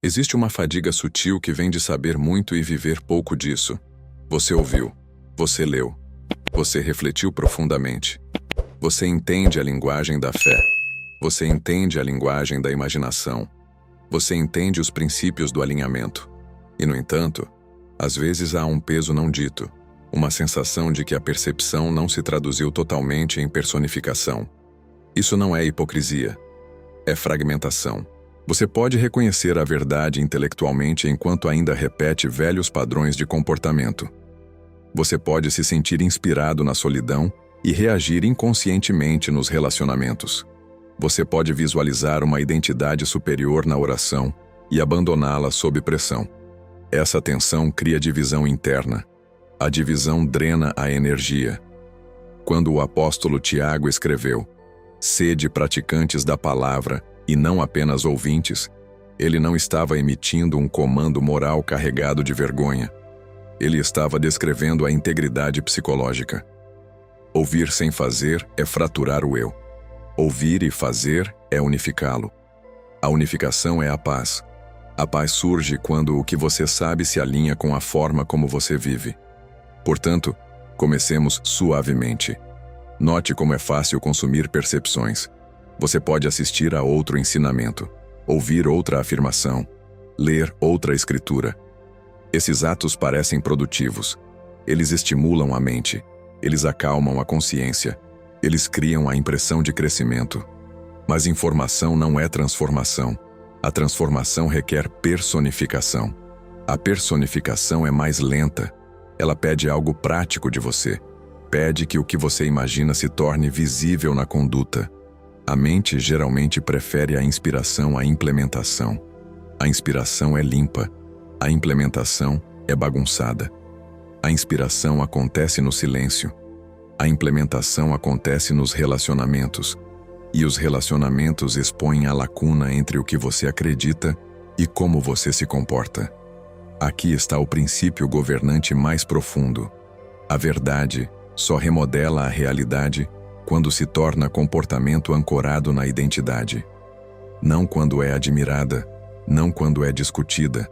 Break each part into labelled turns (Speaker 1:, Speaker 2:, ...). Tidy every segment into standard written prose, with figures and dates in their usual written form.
Speaker 1: Existe uma fadiga sutil que vem de saber muito e viver pouco disso. Você ouviu, você leu, você refletiu profundamente. Você entende a linguagem da fé. Você entende a linguagem da imaginação. Você entende os princípios do alinhamento. E, no entanto, às vezes há um peso não dito, uma sensação de que a percepção não se traduziu totalmente em personificação. Isso não é hipocrisia, é fragmentação. Você pode reconhecer a verdade intelectualmente enquanto ainda repete velhos padrões de comportamento. Você pode se sentir inspirado na solidão e reagir inconscientemente nos relacionamentos. Você pode visualizar uma identidade superior na oração e abandoná-la sob pressão. Essa tensão cria divisão interna. A divisão drena a energia. Quando o apóstolo Tiago escreveu: "Sede praticantes da palavra e não apenas ouvintes", ele não estava emitindo um comando moral carregado de vergonha. Ele estava descrevendo a integridade psicológica. Ouvir sem fazer é fraturar o eu. Ouvir e fazer é unificá-lo. A unificação é a paz. A paz surge quando o que você sabe se alinha com a forma como você vive. Portanto, comecemos suavemente. Note como é fácil consumir percepções. Você pode assistir a outro ensinamento, ouvir outra afirmação, ler outra escritura. Esses atos parecem produtivos. Eles estimulam a mente. Eles acalmam a consciência. Eles criam a impressão de crescimento. Mas informação não é transformação. A transformação requer personificação. A personificação é mais lenta. Ela pede algo prático de você. Pede que o que você imagina se torne visível na conduta. A mente geralmente prefere a inspiração à implementação. A inspiração é limpa. A implementação é bagunçada. A inspiração acontece no silêncio. A implementação acontece nos relacionamentos. E os relacionamentos expõem a lacuna entre o que você acredita e como você se comporta. Aqui está o princípio governante mais profundo. A verdade só remodela a realidade quando se torna comportamento ancorado na identidade. Não quando é admirada, não quando é discutida,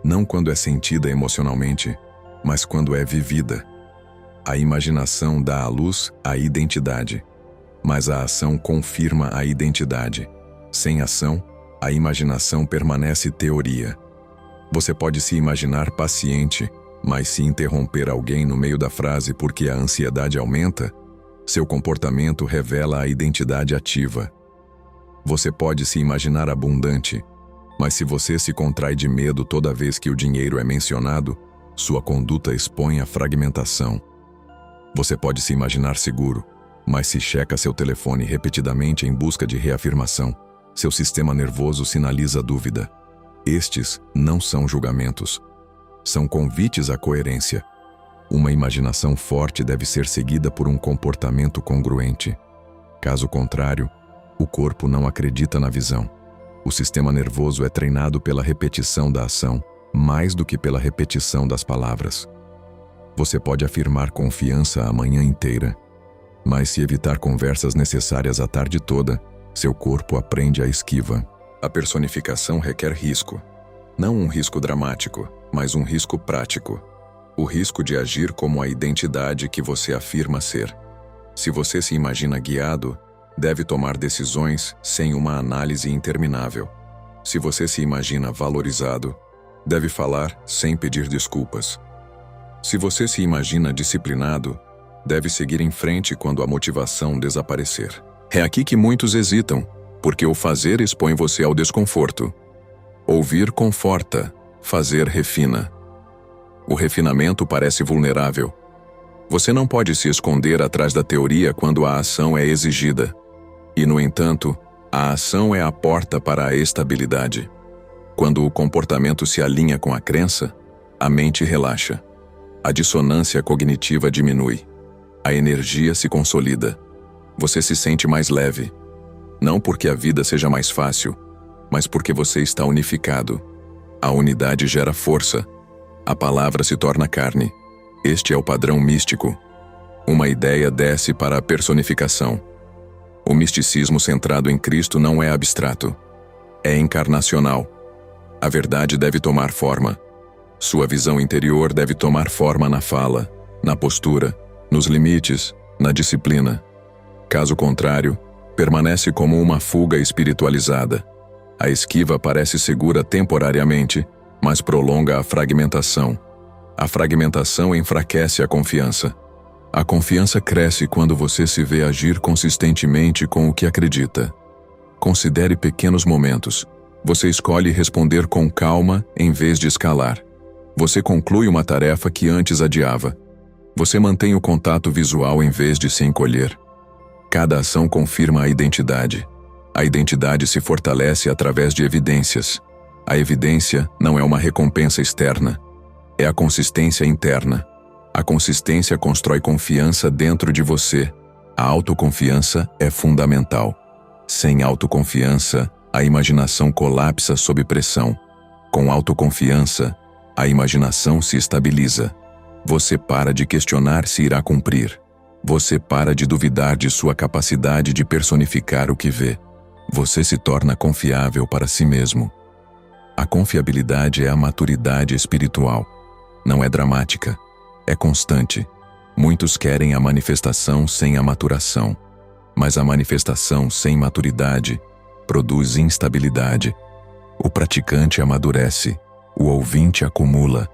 Speaker 1: não quando é sentida emocionalmente, mas quando é vivida. A imaginação dá à luz a identidade, mas a ação confirma a identidade. Sem ação, a imaginação permanece teoria. Você pode se imaginar paciente, mas se interromper alguém no meio da frase porque a ansiedade aumenta, seu comportamento revela a identidade ativa. Você pode se imaginar abundante, mas se você se contrai de medo toda vez que o dinheiro é mencionado, sua conduta expõe a fragmentação. Você pode se imaginar seguro, mas se checa seu telefone repetidamente em busca de reafirmação, seu sistema nervoso sinaliza dúvida. Estes não são julgamentos. São convites à coerência. Uma imaginação forte deve ser seguida por um comportamento congruente. Caso contrário, o corpo não acredita na visão. O sistema nervoso é treinado pela repetição da ação, mais do que pela repetição das palavras. Você pode afirmar confiança a manhã inteira, mas se evitar conversas necessárias a tarde toda, seu corpo aprende a esquiva. A personificação requer risco. Não um risco dramático, mas um risco prático. O risco de agir como a identidade que você afirma ser. Se você se imagina guiado, deve tomar decisões sem uma análise interminável. Se você se imagina valorizado, deve falar sem pedir desculpas. Se você se imagina disciplinado, deve seguir em frente quando a motivação desaparecer. É aqui que muitos hesitam, porque o fazer expõe você ao desconforto. Ouvir conforta, fazer refina. O refinamento parece vulnerável. Você não pode se esconder atrás da teoria quando a ação é exigida. E, no entanto, a ação é a porta para a estabilidade. Quando o comportamento se alinha com a crença, a mente relaxa. A dissonância cognitiva diminui. A energia se consolida. Você se sente mais leve. Não porque a vida seja mais fácil, mas porque você está unificado. A unidade gera força. A palavra se torna carne. Este é o padrão místico. Uma ideia desce para a personificação. O misticismo centrado em Cristo não é abstrato. É encarnacional. A verdade deve tomar forma. Sua visão interior deve tomar forma na fala, na postura, nos limites, na disciplina. Caso contrário, permanece como uma fuga espiritualizada. A esquiva parece segura temporariamente, mas prolonga a fragmentação. A fragmentação enfraquece a confiança. A confiança cresce quando você se vê agir consistentemente com o que acredita. Considere pequenos momentos. Você escolhe responder com calma em vez de escalar. Você conclui uma tarefa que antes adiava. Você mantém o contato visual em vez de se encolher. Cada ação confirma a identidade. A identidade se fortalece através de evidências. A evidência não é uma recompensa externa. É a consistência interna. A consistência constrói confiança dentro de você. A autoconfiança é fundamental. Sem autoconfiança, a imaginação colapsa sob pressão. Com autoconfiança, a imaginação se estabiliza. Você para de questionar se irá cumprir. Você para de duvidar de sua capacidade de personificar o que vê. Você se torna confiável para si mesmo. A confiabilidade é a maturidade espiritual. Não é dramática, é constante. Muitos querem a manifestação sem a maturação. Mas a manifestação sem maturidade produz instabilidade. O praticante amadurece, o ouvinte acumula.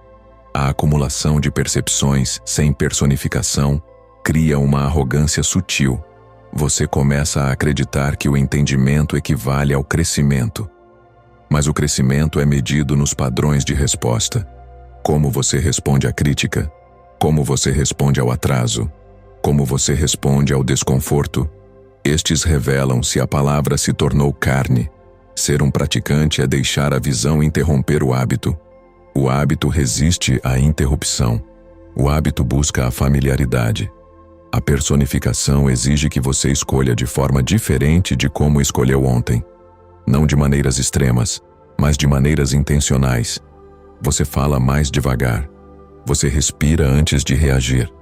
Speaker 1: A acumulação de percepções sem personificação cria uma arrogância sutil. Você começa a acreditar que o entendimento equivale ao crescimento. Mas o crescimento é medido nos padrões de resposta. Como você responde à crítica, como você responde ao atraso, como você responde ao desconforto. Estes revelam se a palavra se tornou carne. Ser um praticante é deixar a visão interromper o hábito. O hábito resiste à interrupção. O hábito busca a familiaridade. A personificação exige que você escolha de forma diferente de como escolheu ontem. Não de maneiras extremas, mas de maneiras intencionais. Você fala mais devagar. Você respira antes de reagir.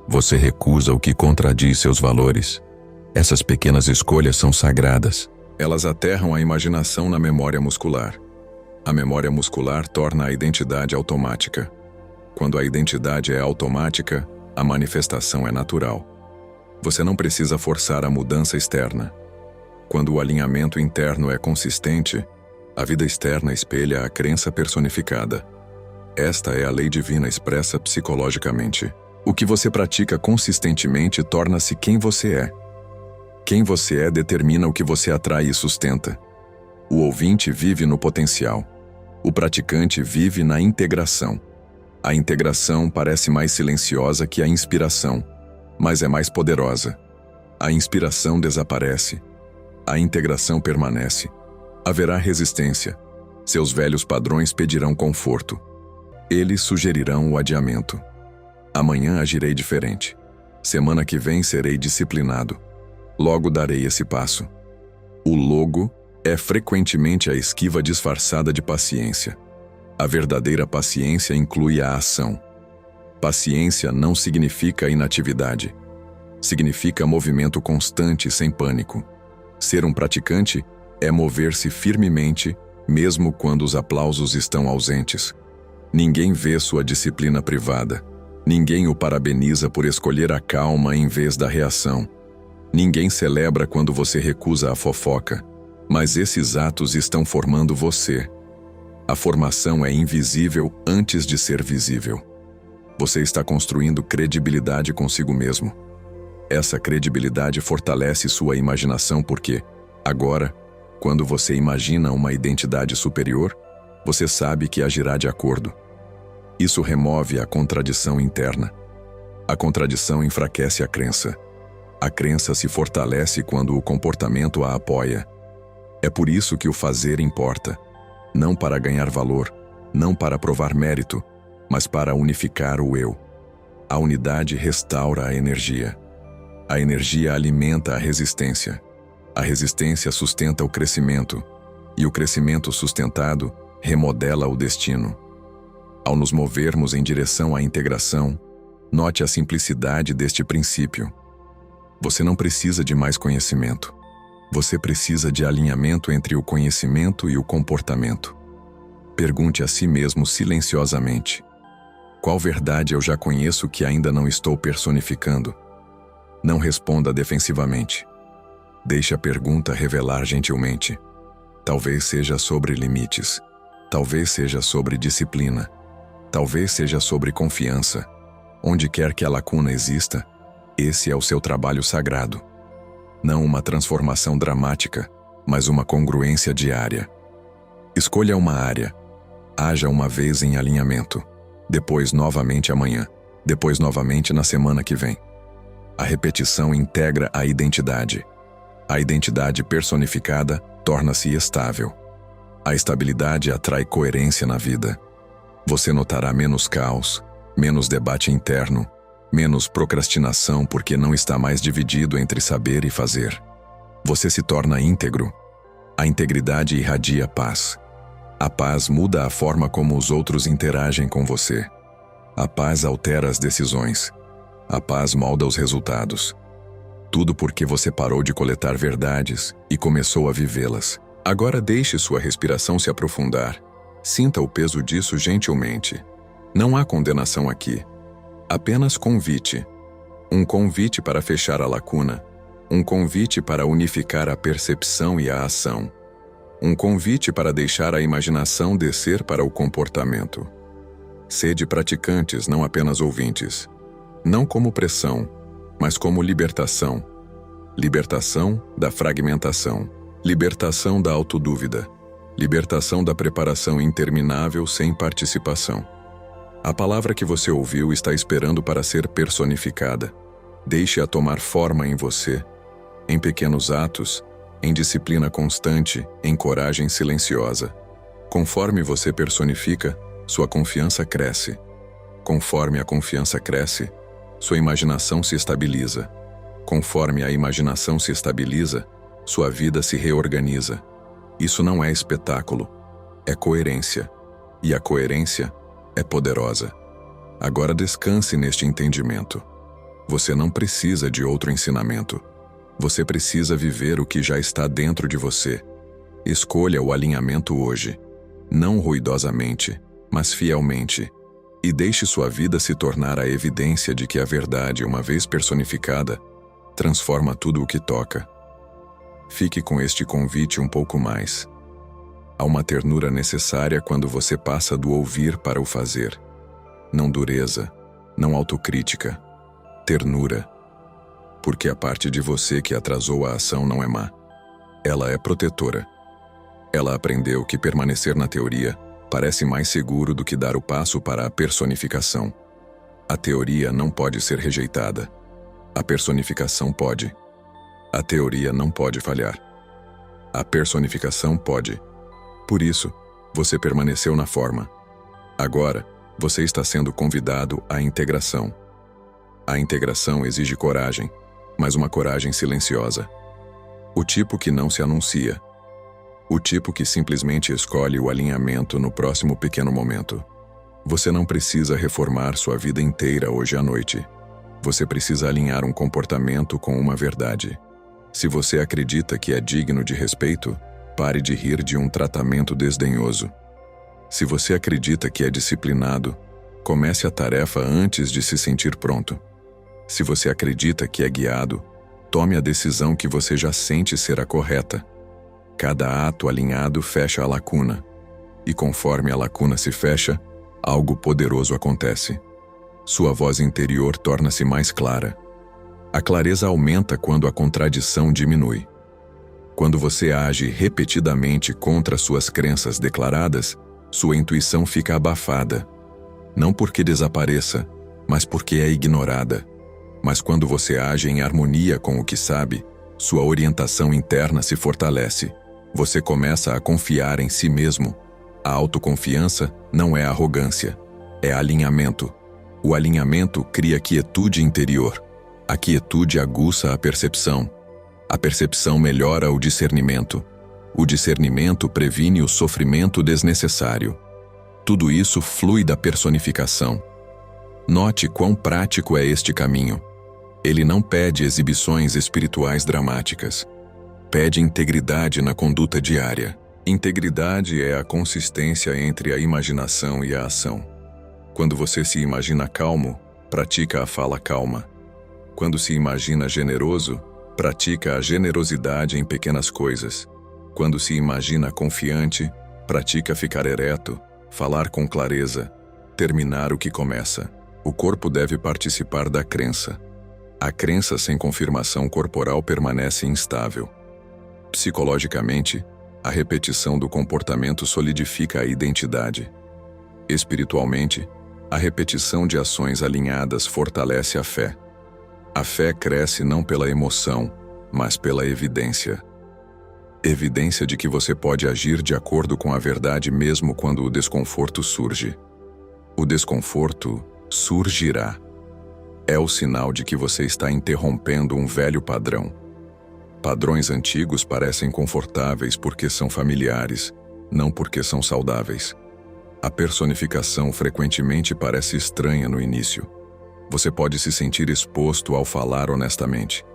Speaker 1: Você recusa o que contradiz seus valores. Essas pequenas escolhas são sagradas. Elas aterram a imaginação na memória muscular. A memória muscular torna a identidade automática. Quando a identidade é automática, a manifestação é natural. Você não precisa forçar a mudança externa. Quando o alinhamento interno é consistente, a vida externa espelha a crença personificada. Esta é a lei divina expressa psicologicamente. O que você pratica consistentemente torna-se quem você é. Quem você é determina o que você atrai e sustenta. O ouvinte vive no potencial. O praticante vive na integração. A integração parece mais silenciosa que a inspiração, mas é mais poderosa. A inspiração desaparece. A integração permanece. Haverá resistência. Seus velhos padrões pedirão conforto. Eles sugerirão o adiamento. Amanhã agirei diferente. Semana que vem serei disciplinado. Logo darei esse passo. O logo é frequentemente a esquiva disfarçada de paciência. A verdadeira paciência inclui a ação. Paciência não significa inatividade. Significa movimento constante sem pânico. Ser um praticante é mover-se firmemente, mesmo quando os aplausos estão ausentes. Ninguém vê sua disciplina privada. Ninguém o parabeniza por escolher a calma em vez da reação. Ninguém celebra quando você recusa a fofoca, mas esses atos estão formando você. A formação é invisível antes de ser visível. Você está construindo credibilidade consigo mesmo. Essa credibilidade fortalece sua imaginação porque, agora, quando você imagina uma identidade superior, você sabe que agirá de acordo. Isso remove a contradição interna. A contradição enfraquece a crença. A crença se fortalece quando o comportamento a apoia. É por isso que o fazer importa. Não para ganhar valor, não para provar mérito, mas para unificar o eu. A unidade restaura a energia. A energia alimenta a resistência. A resistência sustenta o crescimento. E o crescimento sustentado remodela o destino. Ao nos movermos em direção à integração, note a simplicidade deste princípio. Você não precisa de mais conhecimento. Você precisa de alinhamento entre o conhecimento e o comportamento. Pergunte a si mesmo silenciosamente: qual verdade eu já conheço que ainda não estou personificando? Não responda defensivamente. Deixe a pergunta revelar gentilmente. Talvez seja sobre limites. Talvez seja sobre disciplina. Talvez seja sobre confiança. Onde quer que a lacuna exista, esse é o seu trabalho sagrado. Não uma transformação dramática, mas uma congruência diária. Escolha uma área. Haja uma vez em alinhamento. Depois novamente amanhã. Depois novamente na semana que vem. A repetição integra a identidade. A identidade personificada torna-se estável. A estabilidade atrai coerência na vida. Você notará menos caos, menos debate interno, menos procrastinação porque não está mais dividido entre saber e fazer. Você se torna íntegro. A integridade irradia paz. A paz muda a forma como os outros interagem com você. A paz altera as decisões. A paz molda os resultados. Tudo porque você parou de coletar verdades e começou a vivê-las. Agora deixe sua respiração se aprofundar. Sinta o peso disso gentilmente. Não há condenação aqui. Apenas convite. Um convite para fechar a lacuna. Um convite para unificar a percepção e a ação. Um convite para deixar a imaginação descer para o comportamento. Sede praticantes, não apenas ouvintes. Não como pressão, mas como libertação. Libertação da fragmentação. Libertação da autodúvida. Libertação da preparação interminável sem participação. A palavra que você ouviu está esperando para ser personificada. Deixe-a tomar forma em você, em pequenos atos, em disciplina constante, em coragem silenciosa. Conforme você personifica, sua confiança cresce. Conforme a confiança cresce, sua imaginação se estabiliza. Conforme a imaginação se estabiliza, sua vida se reorganiza. Isso não é espetáculo, é coerência. E a coerência é poderosa. Agora descanse neste entendimento. Você não precisa de outro ensinamento. Você precisa viver o que já está dentro de você. Escolha o alinhamento hoje, não ruidosamente, mas fielmente, e deixe sua vida se tornar a evidência de que a verdade, uma vez personificada, transforma tudo o que toca. Fique com este convite um pouco mais. Há uma ternura necessária quando você passa do ouvir para o fazer. Não dureza, não autocrítica. Ternura. Porque a parte de você que atrasou a ação não é má. Ela é protetora. Ela aprendeu que permanecer na teoria parece mais seguro do que dar o passo para a personificação. A teoria não pode ser rejeitada. A personificação pode. A teoria não pode falhar. A personificação pode. Por isso, você permaneceu na forma. Agora, você está sendo convidado à integração. A integração exige coragem, mas uma coragem silenciosa. O tipo que não se anuncia. O tipo que simplesmente escolhe o alinhamento no próximo pequeno momento. Você não precisa reformar sua vida inteira hoje à noite. Você precisa alinhar um comportamento com uma verdade. Se você acredita que é digno de respeito, pare de rir de um tratamento desdenhoso. Se você acredita que é disciplinado, comece a tarefa antes de se sentir pronto. Se você acredita que é guiado, tome a decisão que você já sente ser a correta. Cada ato alinhado fecha a lacuna. E conforme a lacuna se fecha, algo poderoso acontece. Sua voz interior torna-se mais clara. A clareza aumenta quando a contradição diminui. Quando você age repetidamente contra suas crenças declaradas, sua intuição fica abafada. Não porque desapareça, mas porque é ignorada. Mas quando você age em harmonia com o que sabe, sua orientação interna se fortalece. Você começa a confiar em si mesmo. A autoconfiança não é arrogância, é alinhamento. O alinhamento cria quietude interior. A quietude aguça a percepção. A percepção melhora o discernimento. O discernimento previne o sofrimento desnecessário. Tudo isso flui da personificação. Note quão prático é este caminho. Ele não pede exibições espirituais dramáticas. Pede integridade na conduta diária. Integridade é a consistência entre a imaginação e a ação. Quando você se imagina calmo, pratica a fala calma. Quando se imagina generoso, pratica a generosidade em pequenas coisas. Quando se imagina confiante, pratica ficar ereto, falar com clareza, terminar o que começa. O corpo deve participar da crença. A crença sem confirmação corporal permanece instável. Psicologicamente, a repetição do comportamento solidifica a identidade. Espiritualmente, a repetição de ações alinhadas fortalece a fé. A fé cresce não pela emoção, mas pela evidência. Evidência de que você pode agir de acordo com a verdade mesmo quando o desconforto surge. O desconforto surgirá. É o sinal de que você está interrompendo um velho padrão. Padrões antigos parecem confortáveis porque são familiares, não porque são saudáveis. A personificação frequentemente parece estranha no início. Você pode se sentir exposto ao falar honestamente.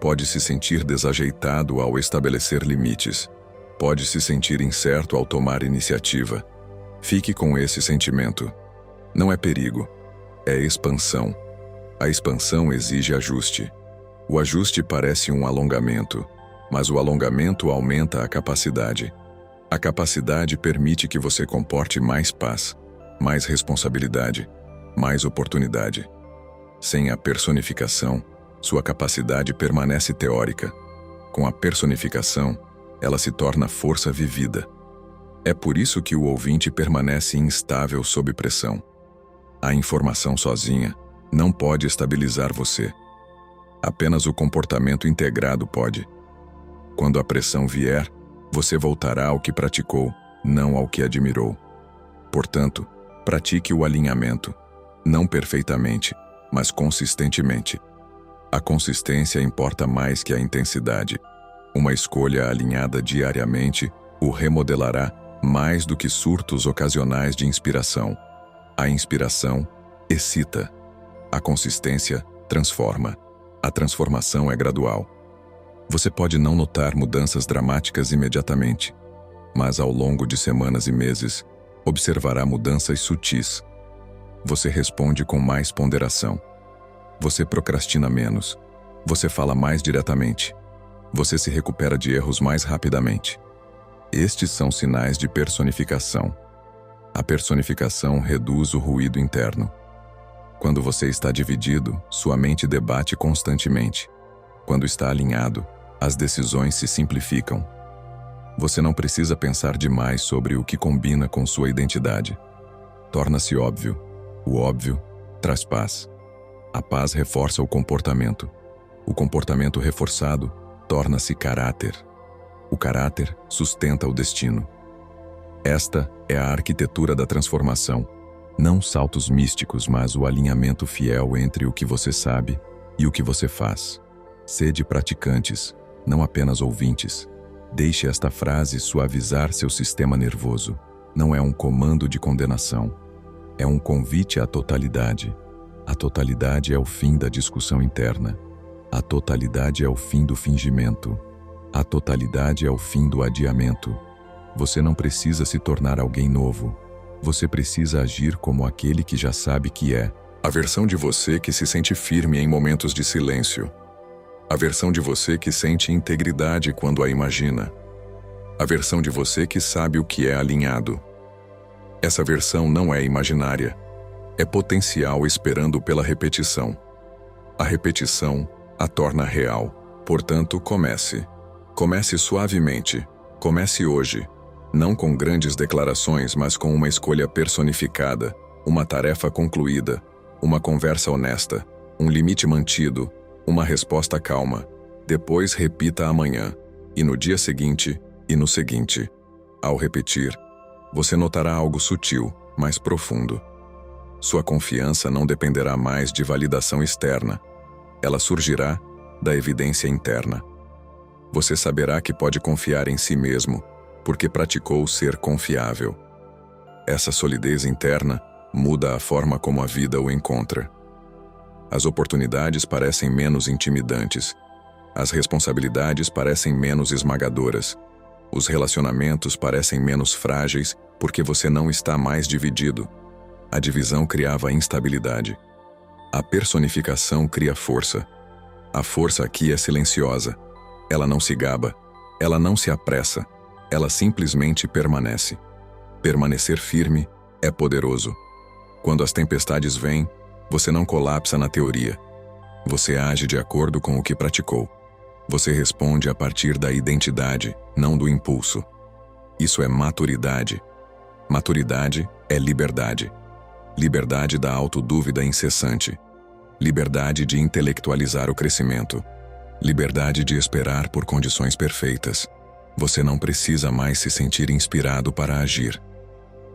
Speaker 1: Pode se sentir desajeitado ao estabelecer limites. Pode se sentir incerto ao tomar iniciativa. Fique com esse sentimento. Não é perigo, é expansão. A expansão exige ajuste. O ajuste parece um alongamento, mas o alongamento aumenta a capacidade. A capacidade permite que você comporte mais paz, mais responsabilidade, mais oportunidade. Sem a personificação, sua capacidade permanece teórica. Com a personificação, ela se torna força vivida. É por isso que o ouvinte permanece instável sob pressão. A informação sozinha não pode estabilizar você. Apenas o comportamento integrado pode. Quando a pressão vier, você voltará ao que praticou, não ao que admirou. Portanto, pratique o alinhamento, não perfeitamente, mas consistentemente. A consistência importa mais que a intensidade. Uma escolha alinhada diariamente o remodelará mais do que surtos ocasionais de inspiração. A inspiração excita. A consistência transforma. A transformação é gradual. Você pode não notar mudanças dramáticas imediatamente, mas ao longo de semanas e meses, observará mudanças sutis. Você responde com mais ponderação. Você procrastina menos. Você fala mais diretamente. Você se recupera de erros mais rapidamente. Estes são sinais de personificação. A personificação reduz o ruído interno. Quando você está dividido, sua mente debate constantemente. Quando está alinhado, as decisões se simplificam. Você não precisa pensar demais sobre o que combina com sua identidade. Torna-se óbvio. O óbvio traz paz. A paz reforça o comportamento. O comportamento reforçado torna-se caráter. O caráter sustenta o destino. Esta é a arquitetura da transformação. Não saltos místicos, mas o alinhamento fiel entre o que você sabe e o que você faz. Sede praticantes, não apenas ouvintes. Deixe esta frase suavizar seu sistema nervoso. Não é um comando de condenação. É um convite à totalidade. A totalidade é o fim da discussão interna. A totalidade é o fim do fingimento. A totalidade é o fim do adiamento. Você não precisa se tornar alguém novo. Você precisa agir como aquele que já sabe que é. A versão de você que se sente firme em momentos de silêncio. A versão de você que sente integridade quando a imagina. A versão de você que sabe o que é alinhado. Essa versão não é imaginária. É potencial esperando pela repetição. A repetição a torna real. Portanto, comece. Comece suavemente. Comece hoje. Não com grandes declarações, mas com uma escolha personificada, uma tarefa concluída, uma conversa honesta, um limite mantido, uma resposta calma. Depois repita amanhã, e no dia seguinte, e no seguinte. Ao repetir, você notará algo sutil, mas profundo. Sua confiança não dependerá mais de validação externa. Ela surgirá da evidência interna. Você saberá que pode confiar em si mesmo, porque praticou ser confiável. Essa solidez interna muda a forma como a vida o encontra. As oportunidades parecem menos intimidantes. As responsabilidades parecem menos esmagadoras. Os relacionamentos parecem menos frágeis porque você não está mais dividido. A divisão criava instabilidade. A personificação cria força. A força aqui é silenciosa. Ela não se gaba. Ela não se apressa. Ela simplesmente permanece. Permanecer firme é poderoso. Quando as tempestades vêm, você não colapsa na teoria. Você age de acordo com o que praticou. Você responde a partir da identidade, não do impulso. Isso é maturidade. Maturidade é liberdade. Liberdade da autodúvida incessante. Liberdade de intelectualizar o crescimento. Liberdade de esperar por condições perfeitas. Você não precisa mais se sentir inspirado para agir.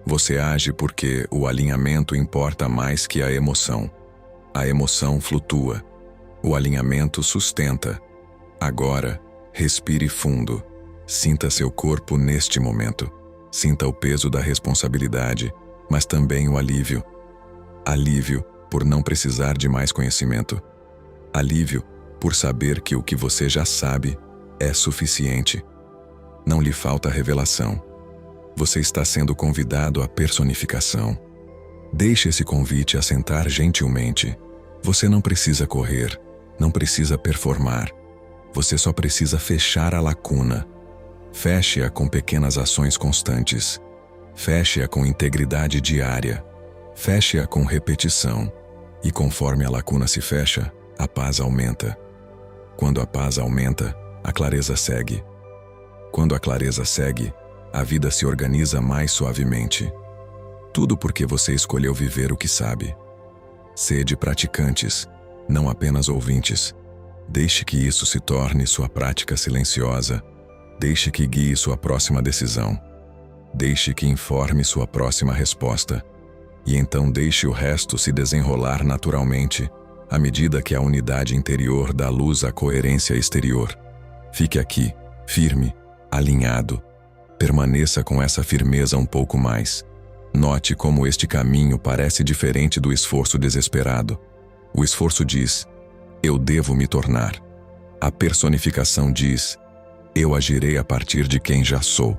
Speaker 1: Você age porque o alinhamento importa mais que a emoção. A emoção flutua. O alinhamento sustenta. Agora, respire fundo. Sinta seu corpo neste momento. Sinta o peso da responsabilidade, mas também o alívio. Alívio por não precisar de mais conhecimento. Alívio por saber que o que você já sabe é suficiente. Não lhe falta revelação. Você está sendo convidado à personificação. Deixe esse convite assentar gentilmente. Você não precisa correr, não precisa performar. Você só precisa fechar a lacuna. Feche-a com pequenas ações constantes. Feche-a com integridade diária. Feche-a com repetição. E conforme a lacuna se fecha, a paz aumenta. Quando a paz aumenta, a clareza segue. Quando a clareza segue, a vida se organiza mais suavemente. Tudo porque você escolheu viver o que sabe. Sede praticantes, não apenas ouvintes. Deixe que isso se torne sua prática silenciosa. Deixe que guie sua próxima decisão. Deixe que informe sua próxima resposta. E então deixe o resto se desenrolar naturalmente, à medida que a unidade interior dá luz à coerência exterior. Fique aqui, firme, alinhado. Permaneça com essa firmeza um pouco mais. Note como este caminho parece diferente do esforço desesperado. O esforço diz: eu devo me tornar. A personificação diz: eu agirei a partir de quem já sou.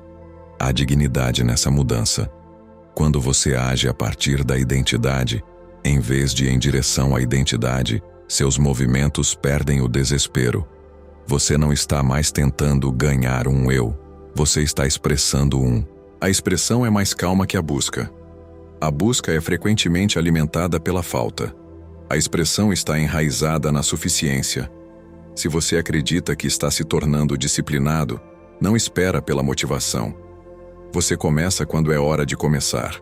Speaker 1: Há dignidade nessa mudança. Quando você age a partir da identidade, em vez de em direção à identidade, seus movimentos perdem o desespero. Você não está mais tentando ganhar um eu. Você está expressando um. A expressão é mais calma que a busca. A busca é frequentemente alimentada pela falta. A expressão está enraizada na suficiência. Se você acredita que está se tornando disciplinado, não espera pela motivação. Você começa quando é hora de começar.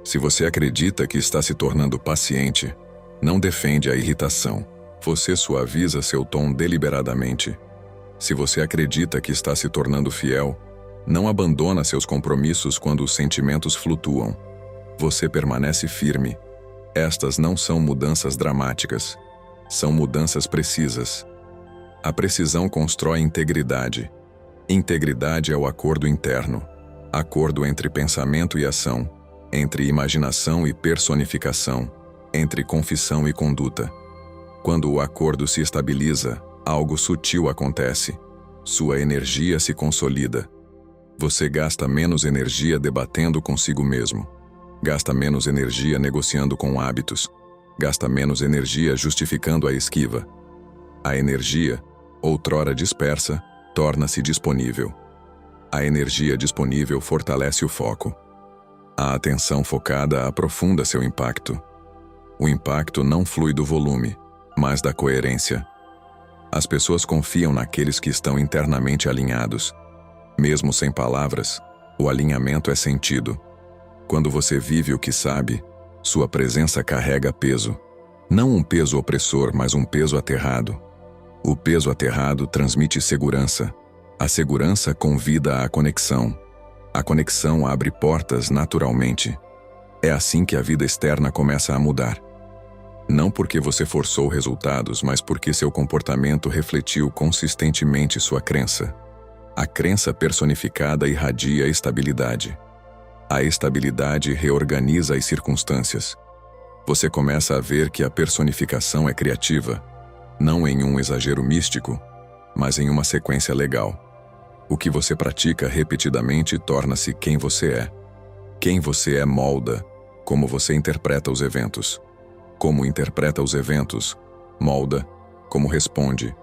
Speaker 1: Se você acredita que está se tornando paciente, não defende a irritação. Você suaviza seu tom deliberadamente. Se você acredita que está se tornando fiel, não abandona seus compromissos quando os sentimentos flutuam. Você permanece firme. Estas não são mudanças dramáticas. São mudanças precisas. A precisão constrói integridade. Integridade é o acordo interno. Acordo entre pensamento e ação. Entre imaginação e personificação. Entre confissão e conduta. Quando o acordo se estabiliza, algo sutil acontece. Sua energia se consolida. Você gasta menos energia debatendo consigo mesmo. Gasta menos energia negociando com hábitos. Gasta menos energia justificando a esquiva. A energia, outrora dispersa, torna-se disponível. A energia disponível fortalece o foco. A atenção focada aprofunda seu impacto. O impacto não flui do volume, mas da coerência. As pessoas confiam naqueles que estão internamente alinhados. Mesmo sem palavras, o alinhamento é sentido. Quando você vive o que sabe, sua presença carrega peso. Não um peso opressor, mas um peso aterrado. O peso aterrado transmite segurança. A segurança convida à conexão. A conexão abre portas naturalmente. É assim que a vida externa começa a mudar. Não porque você forçou resultados, mas porque seu comportamento refletiu consistentemente sua crença. A crença personificada irradia estabilidade. A estabilidade reorganiza as circunstâncias. Você começa a ver que a personificação é criativa, não em um exagero místico, mas em uma sequência legal. O que você pratica repetidamente torna-se quem você é. Quem você é molda como você interpreta os eventos. Como interpreta os eventos, molda como responde.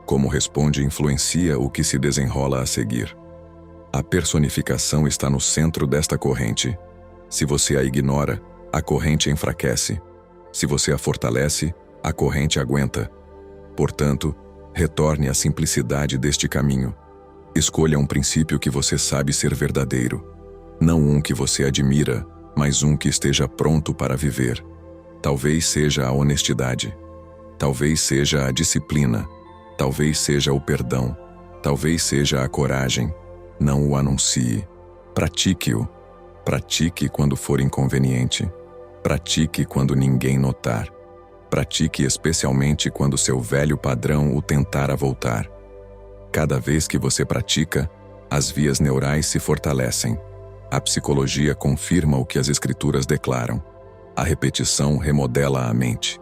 Speaker 1: Como responde influencia o que se desenrola a seguir. A personificação está no centro desta corrente. Se você a ignora, a corrente enfraquece. Se você a fortalece, a corrente aguenta. Portanto, retorne à simplicidade deste caminho. Escolha um princípio que você sabe ser verdadeiro. Não um que você admira, mas um que esteja pronto para viver. Talvez seja a honestidade. Talvez seja a disciplina. Talvez seja o perdão. Talvez seja a coragem. Não o anuncie. Pratique-o. Pratique quando for inconveniente. Pratique quando ninguém notar. Pratique especialmente quando seu velho padrão o tentar a voltar. Cada vez que você pratica, as vias neurais se fortalecem. A psicologia confirma o que as escrituras declaram. A repetição remodela a mente.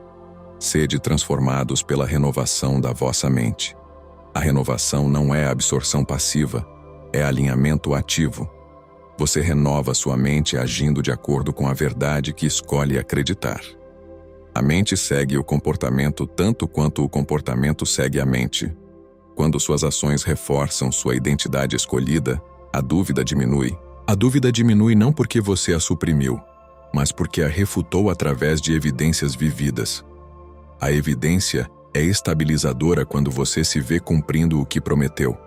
Speaker 1: Sede transformados pela renovação da vossa mente. A renovação não é absorção passiva, é alinhamento ativo. Você renova sua mente agindo de acordo com a verdade que escolhe acreditar. A mente segue o comportamento tanto quanto o comportamento segue a mente. Quando suas ações reforçam sua identidade escolhida, a dúvida diminui. A dúvida diminui não porque você a suprimiu, mas porque a refutou através de evidências vividas. A evidência é estabilizadora quando você se vê cumprindo o que prometeu.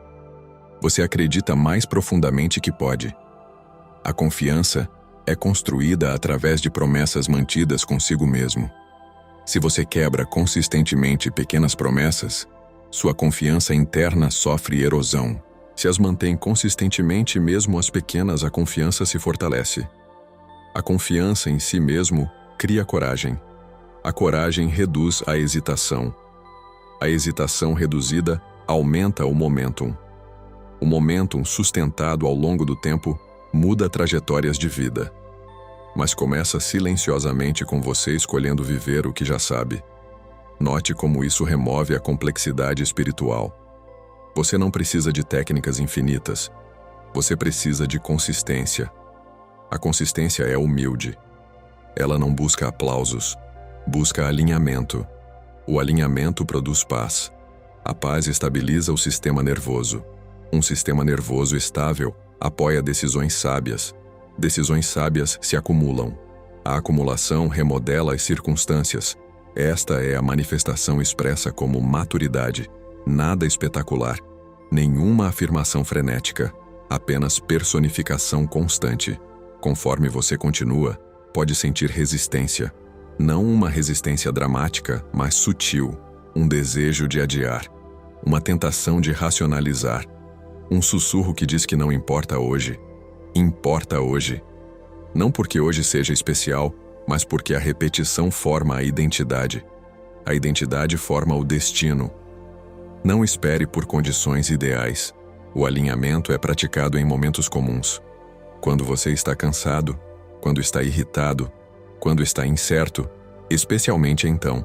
Speaker 1: Você acredita mais profundamente que pode. A confiança é construída através de promessas mantidas consigo mesmo. Se você quebra consistentemente pequenas promessas, sua confiança interna sofre erosão. Se as mantém consistentemente, mesmo as pequenas, a confiança se fortalece. A confiança em si mesmo cria coragem. A coragem reduz a hesitação. A hesitação reduzida aumenta o momentum. O momentum sustentado ao longo do tempo muda trajetórias de vida. Mas começa silenciosamente com você escolhendo viver o que já sabe. Note como isso remove a complexidade espiritual. Você não precisa de técnicas infinitas. Você precisa de consistência. A consistência é humilde. Ela não busca aplausos, busca alinhamento. O alinhamento produz paz. A paz estabiliza o sistema nervoso. Um sistema nervoso estável apoia decisões sábias. Decisões sábias se acumulam. A acumulação remodela as circunstâncias. Esta é a manifestação expressa como maturidade. Nada espetacular. Nenhuma afirmação frenética. Apenas personificação constante. Conforme você continua, pode sentir resistência. Não uma resistência dramática, mas sutil. Um desejo de adiar. Uma tentação de racionalizar. Um sussurro que diz que não importa hoje. Importa hoje. Não porque hoje seja especial, mas porque a repetição forma a identidade. A identidade forma o destino. Não espere por condições ideais. O alinhamento é praticado em momentos comuns. Quando você está cansado, quando está irritado, quando está incerto, especialmente então.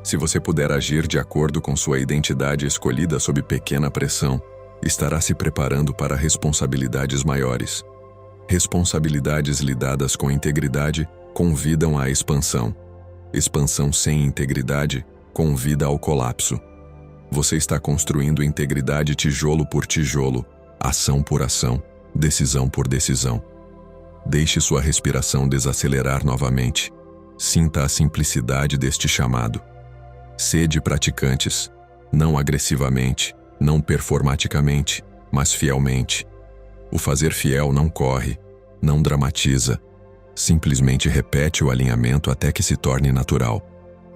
Speaker 1: Se você puder agir de acordo com sua identidade escolhida sob pequena pressão, estará se preparando para responsabilidades maiores. Responsabilidades lidadas com integridade convidam à expansão. Expansão sem integridade convida ao colapso. Você está construindo integridade tijolo por tijolo, ação por ação, decisão por decisão. Deixe sua respiração desacelerar novamente. Sinta a simplicidade deste chamado. Sede praticantes, não agressivamente, não performaticamente, mas fielmente. O fazer fiel não corre, não dramatiza. Simplesmente repete o alinhamento até que se torne natural.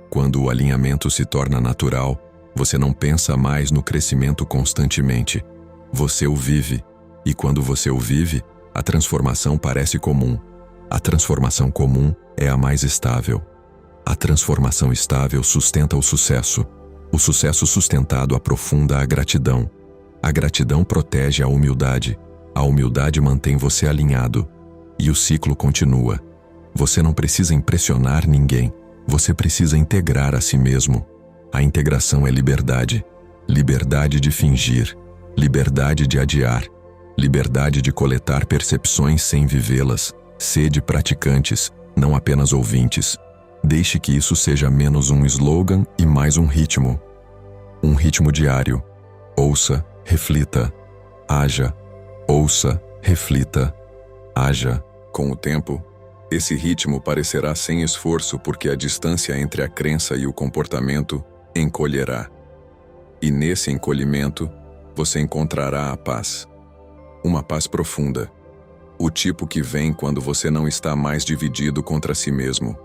Speaker 1: Quando o alinhamento se torna natural, você não pensa mais no crescimento constantemente. Você o vive, e quando você o vive, a transformação parece comum. A transformação comum é a mais estável. A transformação estável sustenta o sucesso. O sucesso sustentado aprofunda a gratidão. A gratidão protege a humildade. A humildade mantém você alinhado. E o ciclo continua. Você não precisa impressionar ninguém. Você precisa integrar a si mesmo. A integração é liberdade. Liberdade de fingir.
Speaker 2: liberdade de adiar, liberdade de coletar percepções sem vivê-las. Sede praticantes, não apenas ouvintes. Deixe que isso seja menos um slogan e mais um ritmo. Um ritmo diário. Ouça, reflita, haja. Ouça, reflita, haja.
Speaker 1: Com o tempo, esse ritmo parecerá sem esforço porque a distância entre a crença e o comportamento encolherá. E nesse encolhimento, você encontrará a paz. Uma paz profunda. O tipo que vem quando você não está mais dividido contra si mesmo.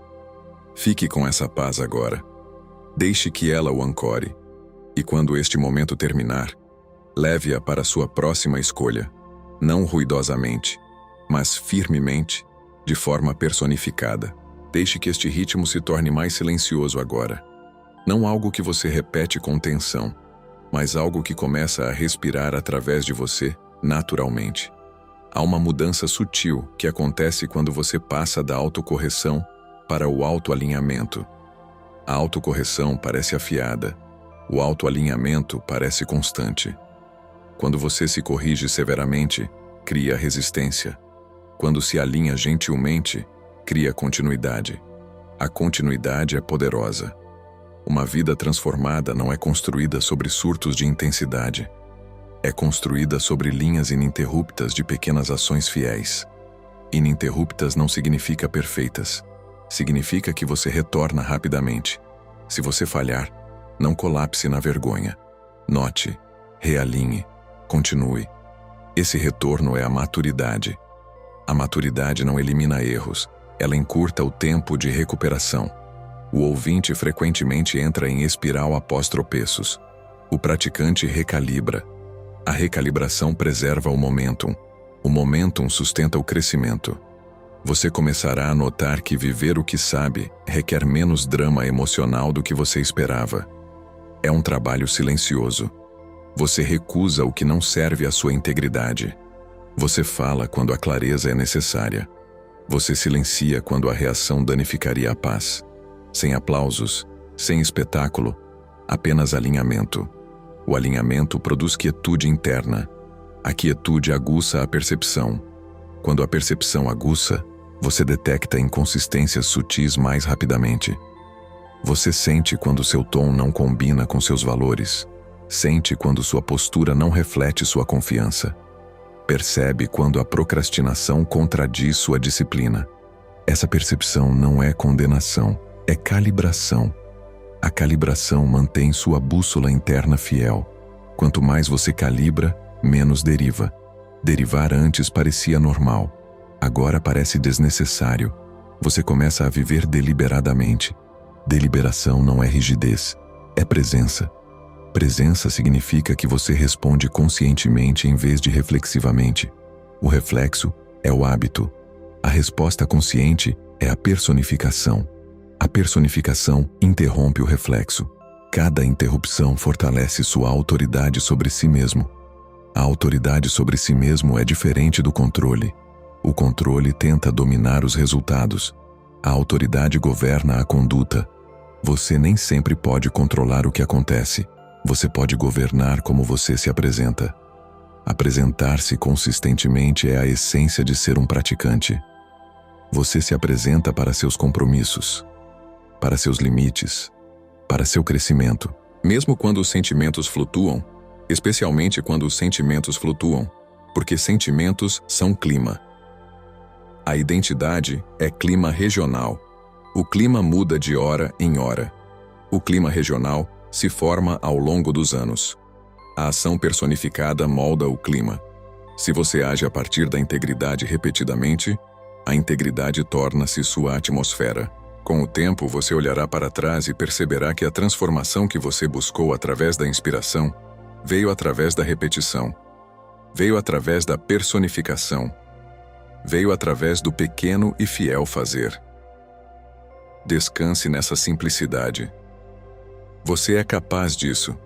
Speaker 1: Fique com essa paz agora. Deixe que ela o ancore. E quando este momento terminar, leve-a para sua próxima escolha. Não ruidosamente, mas firmemente, de forma personificada. Deixe que este ritmo se torne mais silencioso agora. Não algo que você repete com tensão, mas algo que começa a respirar através de você, naturalmente. Há uma mudança sutil que acontece quando você passa da autocorreção para o autoalinhamento. A autocorreção parece afiada, o autoalinhamento parece constante. Quando você se corrige severamente, cria resistência. Quando se alinha gentilmente, cria continuidade. A continuidade é poderosa. Uma vida transformada não é construída sobre surtos de intensidade. É construída sobre linhas ininterruptas de pequenas ações fiéis. Ininterruptas não significa perfeitas. Significa que você retorna rapidamente. Se você falhar, não colapse na vergonha. Note, realinhe, continue. Esse retorno é a maturidade. A maturidade não elimina erros, ela encurta o tempo de recuperação. O ouvinte frequentemente entra em espiral após tropeços. O praticante recalibra. A recalibração preserva o momentum. O momentum sustenta o crescimento. Você começará a notar que viver o que sabe requer menos drama emocional do que você esperava. É um trabalho silencioso. Você recusa o que não serve à sua integridade. Você fala quando a clareza é necessária. Você silencia quando a reação danificaria a paz. Sem aplausos, sem espetáculo, apenas alinhamento. O alinhamento produz quietude interna. A quietude aguça a percepção. Quando a percepção aguça, você detecta inconsistências sutis mais rapidamente. Você sente quando seu tom não combina com seus valores. Sente quando sua postura não reflete sua confiança. Percebe quando a procrastinação contradiz sua disciplina. Essa percepção não é condenação, é calibração. A calibração mantém sua bússola interna fiel. Quanto mais você calibra, menos deriva. Derivar antes parecia normal. Agora parece desnecessário. Você começa a viver deliberadamente. Deliberação não é rigidez, é presença. Presença significa que você responde conscientemente em vez de reflexivamente. O reflexo é o hábito. A resposta consciente é a personificação. A personificação interrompe o reflexo. Cada interrupção fortalece sua autoridade sobre si mesmo. A autoridade sobre si mesmo é diferente do controle. O controle tenta dominar os resultados. A autoridade governa a conduta. Você nem sempre pode controlar o que acontece. Você pode governar como você se apresenta. Apresentar-se consistentemente é a essência de ser um praticante. Você se apresenta para seus compromissos, para seus limites, para seu crescimento. Mesmo quando os sentimentos flutuam, especialmente quando os sentimentos flutuam, porque sentimentos são clima. A identidade é clima regional. O clima muda de hora em hora. O clima regional se forma ao longo dos anos. A ação personificada molda o clima. Se você age a partir da integridade repetidamente, a integridade torna-se sua atmosfera. Com o tempo, você olhará para trás e perceberá que a transformação que você buscou através da inspiração veio através da repetição, veio através da personificação, veio através do pequeno e fiel fazer. Descanse nessa simplicidade. Você é capaz disso,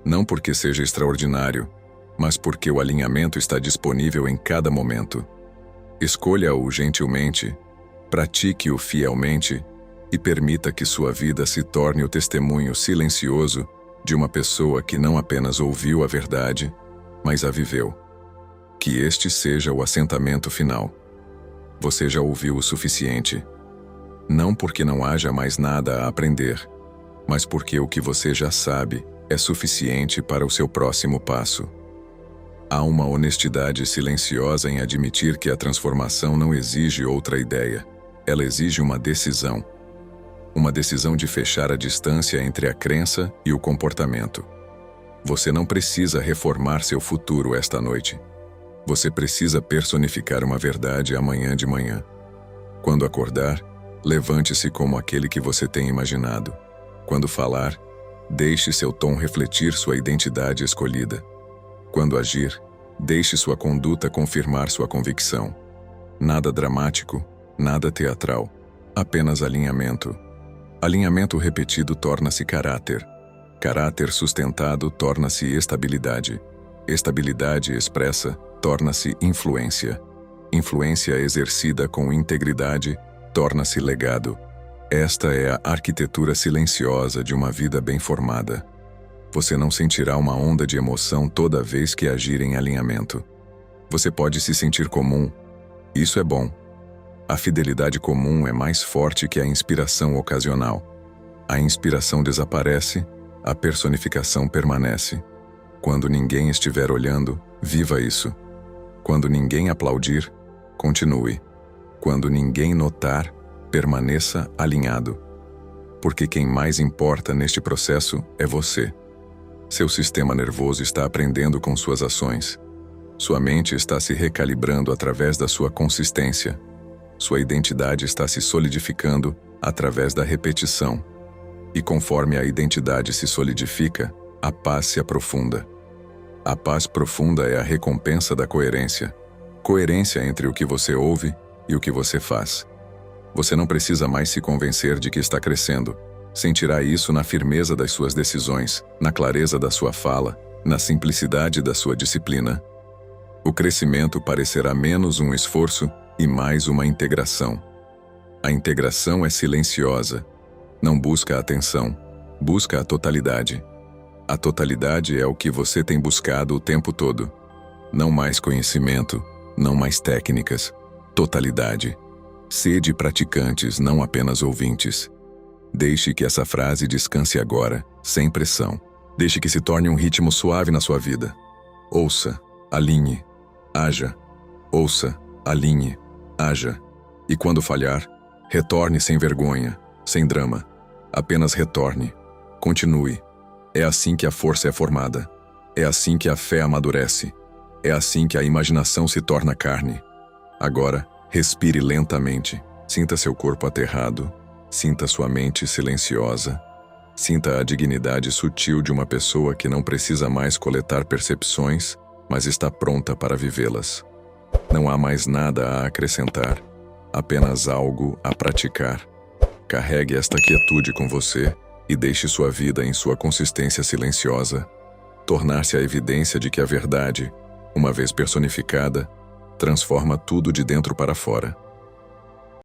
Speaker 1: não porque seja extraordinário, mas porque o alinhamento está disponível em cada momento. Escolha-o gentilmente, pratique-o fielmente e permita que sua vida se torne o testemunho silencioso de uma pessoa que não apenas ouviu a verdade, mas a viveu. Que este seja o assentamento final. Você já ouviu o suficiente. Não porque não haja mais nada a aprender, mas porque o que você já sabe é suficiente para o seu próximo passo. Há uma honestidade silenciosa em admitir que a transformação não exige outra ideia. Ela exige uma decisão. Uma decisão de fechar a distância entre a crença e o comportamento. Você não precisa reformar seu futuro esta noite. Você precisa personificar uma verdade amanhã de manhã. Quando acordar, levante-se como aquele que você tem imaginado. Quando falar, deixe seu tom refletir sua identidade escolhida. Quando agir, deixe sua conduta confirmar sua convicção. Nada dramático, nada teatral, apenas alinhamento. Alinhamento repetido torna-se caráter. Caráter sustentado torna-se estabilidade. Estabilidade expressa torna-se influência. Influência exercida com integridade torna-se legado. Esta é a arquitetura silenciosa de uma vida bem formada. Você não sentirá uma onda de emoção toda vez que agir em alinhamento. Você pode se sentir comum. Isso é bom. A fidelidade comum é mais forte que a inspiração ocasional. A inspiração desaparece, a personificação permanece. Quando ninguém estiver olhando, viva isso. Quando ninguém aplaudir, continue. Quando ninguém notar, permaneça alinhado. Porque quem mais importa neste processo é você. Seu sistema nervoso está aprendendo com suas ações. Sua mente está se recalibrando através da sua consistência. Sua identidade está se solidificando através da repetição. E conforme a identidade se solidifica, a paz se aprofunda. A paz profunda é a recompensa da coerência. Coerência entre o que você ouve e o que você faz. Você não precisa mais se convencer de que está crescendo. Sentirá isso na firmeza das suas decisões, na clareza da sua fala, na simplicidade da sua disciplina. O crescimento parecerá menos um esforço e mais uma integração. A integração é silenciosa. Não busca a atenção, busca a totalidade. A totalidade é o que você tem buscado o tempo todo. Não mais conhecimento, não mais técnicas. Totalidade. Sede praticantes, não apenas ouvintes. Deixe que essa frase descanse agora, sem pressão. Deixe que se torne um ritmo suave na sua vida. Ouça, alinhe, haja. Ouça, alinhe, haja. E quando falhar, retorne sem vergonha, sem drama. Apenas retorne. Continue. É assim que a força é formada. É assim que a fé amadurece. É assim que a imaginação se torna carne. Agora, respire lentamente. Sinta seu corpo aterrado. Sinta sua mente silenciosa. Sinta a dignidade sutil de uma pessoa que não precisa mais coletar percepções, mas está pronta para vivê-las. Não há mais nada a acrescentar, apenas algo a praticar. Carregue esta quietude com você e deixe sua vida em sua consistência silenciosa, tornar-se a evidência de que a verdade, uma vez personificada, transforma tudo de dentro para fora.